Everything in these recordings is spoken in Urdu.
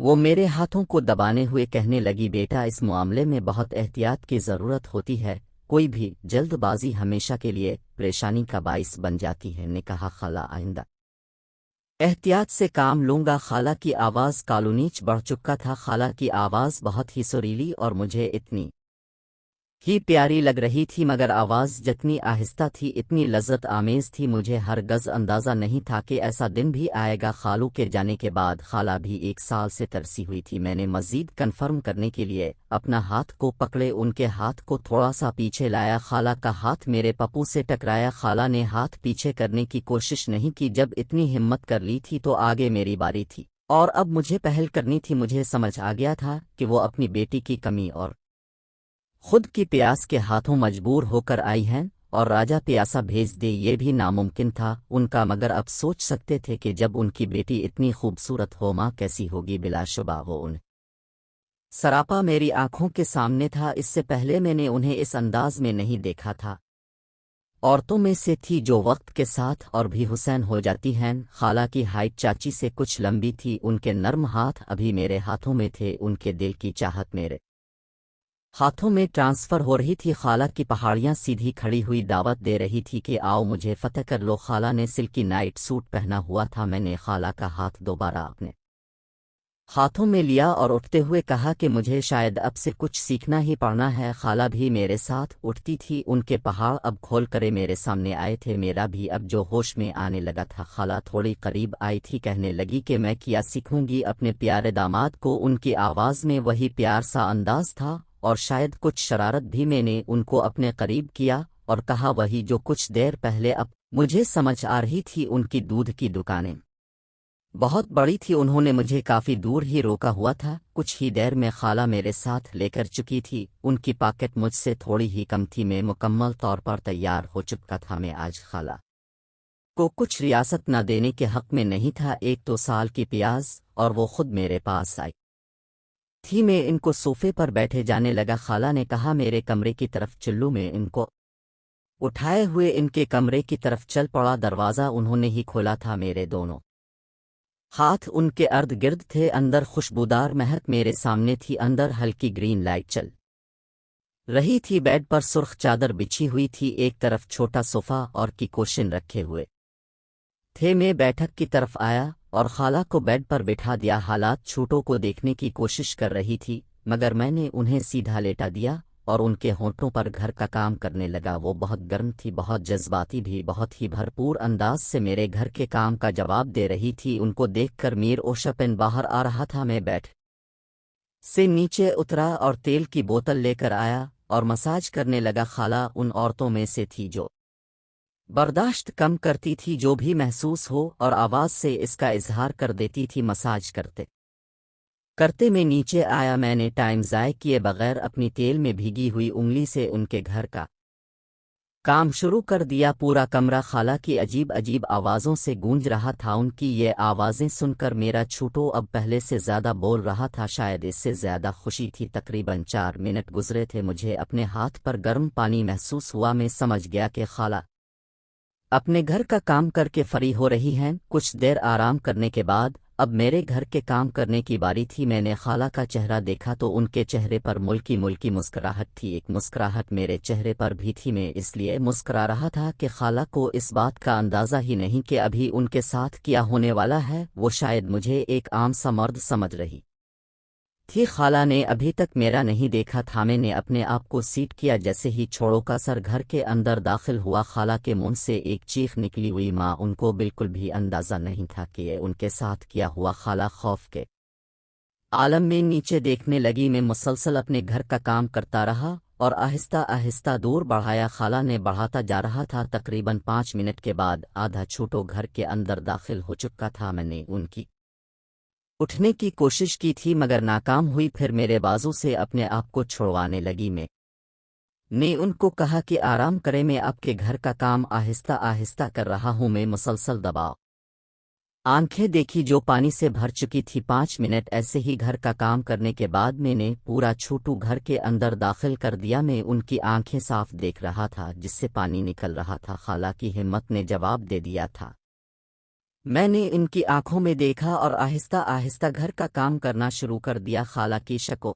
وہ میرے ہاتھوں کو دبانے ہوئے کہنے لگی، بیٹا اس معاملے میں بہت احتیاط کی ضرورت ہوتی ہے، کوئی بھی جلد بازی ہمیشہ کے لیے پریشانی کا باعث بن جاتی ہے۔ نے کہا، خالہ آئندہ احتیاط سے کام لوں گا۔ خالہ کی آواز کالونیچ بڑھ چکا تھا۔ خالہ کی آواز بہت ہی سریلی اور مجھے اتنی ہی پیاری لگ رہی تھی، مگر آواز جتنی آہستہ تھی اتنی لذت آمیز تھی، مجھے ہرگز اندازہ نہیں تھا کہ ایسا دن بھی آئے گا۔ خالو کے جانے کے بعد خالہ بھی 1 سال سے ترسی ہوئی تھی۔ میں نے مزید کنفرم کرنے کے لیے اپنا ہاتھ کو پکڑے ان کے ہاتھ کو تھوڑا سا پیچھے لایا۔ خالہ کا ہاتھ میرے پپو سے ٹکرایا۔ خالہ نے ہاتھ پیچھے کرنے کی کوشش نہیں کی۔ جب اتنی ہمت کر لی تھی تو آگے میری باری تھی اور اب مجھے پہل کرنی تھی۔ مجھے سمجھ آ گیا تھا کہ وہ اپنی بیٹی کی کمی اور خود کی پیاس کے ہاتھوں مجبور ہو کر آئی ہیں اور راجہ پیاسا بھیج دے یہ بھی ناممکن تھا ان کا، مگر اب سوچ سکتے تھے کہ جب ان کی بیٹی اتنی خوبصورت ہو ماں کیسی ہوگی۔ بلا شبہ وہ ان سراپا میری آنکھوں کے سامنے تھا۔ اس سے پہلے میں نے انہیں اس انداز میں نہیں دیکھا تھا۔ عورتوں میں سے تھی جو وقت کے ساتھ اور بھی حسین ہو جاتی ہیں۔ خالہ کی ہائٹ چاچی سے کچھ لمبی تھی، ان کے نرم ہاتھ ابھی میرے ہاتھوں میں تھے، ان کے دل کی چاہت میرے ہاتھوں میں ٹرانسفر ہو رہی تھی۔ خالہ کی پہاڑیاں سیدھی کھڑی ہوئی دعوت دے رہی تھی کہ آؤ مجھے فتح کر لو۔ خالہ نے سلکی نائٹ سوٹ پہنا ہوا تھا۔ میں نے خالہ کا ہاتھ دوبارہ اپنے ہاتھوں میں لیا اور اٹھتے ہوئے کہا کہ مجھے شاید اب سے کچھ سیکھنا ہی پڑنا ہے۔ خالہ بھی میرے ساتھ اٹھتی تھی، ان کے پہاڑ اب کھول کرے میرے سامنے آئے تھے، میرا بھی اب جو ہوش میں آنے لگا تھا۔ خالہ تھوڑی قریب آئی تھی، کہنے لگی کہ میں کیا سیکھوں گی اپنے پیارے داماد کو۔ ان کی آواز میں وہی پیار سا انداز تھا اور شاید کچھ شرارت بھی۔ میں نے ان کو اپنے قریب کیا اور کہا وہی جو کچھ دیر پہلے اب مجھے سمجھ آ رہی تھی۔ ان کی دودھ کی دکانیں بہت بڑی تھی، انہوں نے مجھے کافی دور ہی روکا ہوا تھا۔ کچھ ہی دیر میں خالہ میرے ساتھ لے کر چکی تھی، ان کی پاکٹ مجھ سے تھوڑی ہی کم تھی۔ میں مکمل طور پر تیار ہو چکا تھا۔ میں آج خالہ کو کچھ ریاست نہ دینے کے حق میں نہیں تھا۔ 1 سال کی پیاز اور وہ خود میرے پاس آئی تھی۔ میں ان کو صوفے پر بیٹھے جانے لگا۔ خالہ نے کہا میرے کمرے کی طرف چلو۔ میں ان کو اٹھائے ہوئے ان کے کمرے کی طرف چل پڑا۔ دروازہ انہوں نے ہی کھولا تھا، میرے دونوں ہاتھ ان کے ارد گرد تھے۔ اندر خوشبودار مہک میرے سامنے تھی، اندر ہلکی گرین لائٹ چل رہی تھی۔ بیڈ پر سرخ چادر بچھی ہوئی تھی، ایک طرف چھوٹا صوفہ اور کی کوشن رکھے ہوئے تھے۔ میں بیٹھک کی طرف آیا اور خالہ کو بیڈ پر بٹھا دیا۔ حالات چھوٹوں کو دیکھنے کی کوشش کر رہی تھی، مگر میں نے انہیں سیدھا لیٹا دیا اور ان کے ہونٹوں پر گھر کا کام کرنے لگا۔ وہ بہت گرم تھی، بہت جذباتی بھی، بہت ہی بھرپور انداز سے میرے گھر کے کام کا جواب دے رہی تھی۔ ان کو دیکھ کر میر اوشپن باہر آ رہا تھا۔ میں بیٹھ سے نیچے اترا اور تیل کی بوتل لے کر آیا اور مساج کرنے لگا۔ خالہ ان عورتوں میں سے تھی جو برداشت کم کرتی تھی جو بھی محسوس ہو اور آواز سے اس کا اظہار کر دیتی تھی۔ مساج کرتے کرتے میں نیچے آیا۔ میں نے ٹائم ضائع کیے بغیر اپنی تیل میں بھیگی ہوئی انگلی سے ان کے گھر کا کام شروع کر دیا۔ پورا کمرہ خالہ کی عجیب عجیب آوازوں سے گونج رہا تھا۔ ان کی یہ آوازیں سن کر میرا چھوٹو اب پہلے سے زیادہ بول رہا تھا، شاید اس سے زیادہ خوشی تھی۔ تقریباً 4 منٹ گزرے تھے، مجھے اپنے ہاتھ پر گرم پانی محسوس ہوا۔ میں سمجھ گیا کہ خالہ اپنے گھر کا کام کر کے فری ہو رہی ہیں۔ کچھ دیر آرام کرنے کے بعد اب میرے گھر کے کام کرنے کی باری تھی۔ میں نے خالہ کا چہرہ دیکھا تو ان کے چہرے پر ملکی ملکی مسکراہٹ تھی، ایک مسکراہٹ میرے چہرے پر بھی تھی۔ میں اس لیے مسکرا رہا تھا کہ خالہ کو اس بات کا اندازہ ہی نہیں کہ ابھی ان کے ساتھ کیا ہونے والا ہے۔ وہ شاید مجھے ایک عام سا مرد سمجھ رہی تھی۔ خالہ نے ابھی تک میرا نہیں دیکھا تھا۔ میں نے اپنے آپ کو سیٹ کیا۔ جیسے ہی چھوڑو کا سر گھر کے اندر داخل ہوا، خالہ کے منہ سے ایک چیخ نکلی ہوئی۔ ماں ان کو بالکل بھی اندازہ نہیں تھا کہ یہ ان کے ساتھ کیا ہوا۔ خالہ خوف کے عالم میں نیچے دیکھنے لگی۔ میں مسلسل اپنے گھر کا کام کرتا رہا اور آہستہ آہستہ دور بڑھایا۔ خالہ نے بڑھاتا جا رہا تھا۔ تقریباً 5 منٹ کے بعد آدھا چھوٹو گھر کے اندر داخل ہو چکا تھا۔ میں نے ان کی اٹھنے کی کوشش کی تھی مگر ناکام ہوئی۔ پھر میرے بازو سے اپنے آپ کو چھڑوانے لگی۔ میں نے ان کو کہا کہ آرام کریں، میں آپ کے گھر کا کام آہستہ آہستہ کر رہا ہوں۔ میں مسلسل دباؤ آنکھیں دیکھی جو پانی سے بھر چکی تھی۔ 5 منٹ ایسے ہی گھر کا کام کرنے کے بعد میں نے پورا چھوٹو گھر کے اندر داخل کر دیا۔ میں ان کی آنکھیں صاف دیکھ رہا تھا جس سے پانی نکل رہا تھا۔ خالہ کی ہمت نے جواب دے دیا تھا میں نے ان کی آنکھوں میں دیکھا اور آہستہ آہستہ گھر کا کام کرنا شروع کر دیا۔ خالہ کی شکو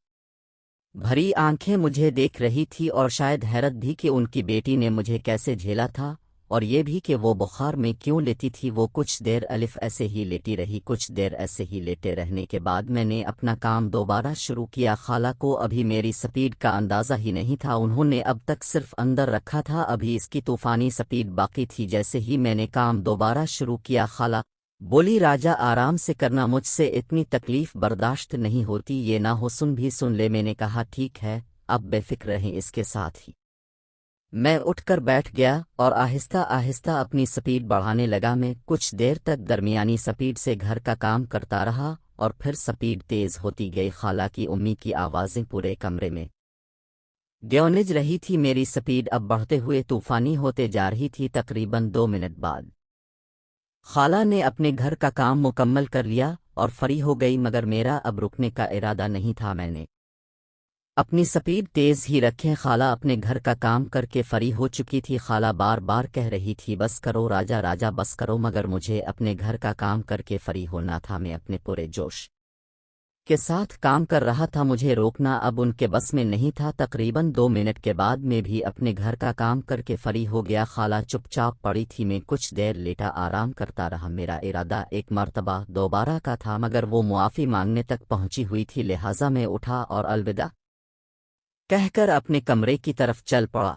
بھری آنکھیں مجھے دیکھ رہی تھی اور شاید حیرت بھی کہ ان کی بیٹی نے مجھے کیسے جھیلا تھا، اور یہ بھی کہ وہ بخار میں کیوں لیتی تھی۔ وہ کچھ دیر الف ایسے ہی لیٹی رہی، کچھ دیر ایسے ہی لیٹے رہنے کے بعد میں نے اپنا کام دوبارہ شروع کیا۔ خالہ کو ابھی میری سپیڈ کا اندازہ ہی نہیں تھا، انہوں نے اب تک صرف اندر رکھا تھا، ابھی اس کی طوفانی سپیڈ باقی تھی۔ جیسے ہی میں نے کام دوبارہ شروع کیا، خالہ بولی راجا آرام سے کرنا، مجھ سے اتنی تکلیف برداشت نہیں ہوتی، یہ نہ ہو سن بھی سن لے۔ میں نے کہا ٹھیک ہے، اب بے فکر رہیں۔ اس کے ساتھ ہی میں اٹھ کر بیٹھ گیا اور آہستہ آہستہ اپنی سپیڈ بڑھانے لگا۔ میں کچھ دیر تک درمیانی سپیڈ سے گھر کا کام کرتا رہا اور پھر سپیڈ تیز ہوتی گئی۔ خالہ کی امی کی آوازیں پورے کمرے میں گونج رہی تھی، میری سپیڈ اب بڑھتے ہوئے طوفانی ہوتے جا رہی تھی۔ تقریباً 2 منٹ بعد خالہ نے اپنے گھر کا کام مکمل کر لیا اور فری ہو گئی، مگر میرا اب رکنے کا ارادہ نہیں تھا۔ میں نے اپنی سپیڈ تیز ہی رکھیں۔ خالہ اپنے گھر کا کام کر کے فری ہو چکی تھی۔ خالہ بار بار کہہ رہی تھی بس کرو راجا، راجا بس کرو، مگر مجھے اپنے گھر کا کام کر کے فری ہونا تھا۔ میں اپنے پورے جوش کے ساتھ کام کر رہا تھا، مجھے روکنا اب ان کے بس میں نہیں تھا۔ تقریباً 2 منٹ کے بعد میں بھی اپنے گھر کا کام کر کے فری ہو گیا۔ خالہ چپ چاپ پڑی تھی، میں کچھ دیر لیٹا آرام کرتا رہا۔ میرا ارادہ ایک مرتبہ دوبارہ کا تھا، مگر وہ معافی مانگنے تک پہنچی ہوئی تھی، لہٰذا میں اٹھا اور الوداع کہہ کر اپنے کمرے کی طرف چل پڑا۔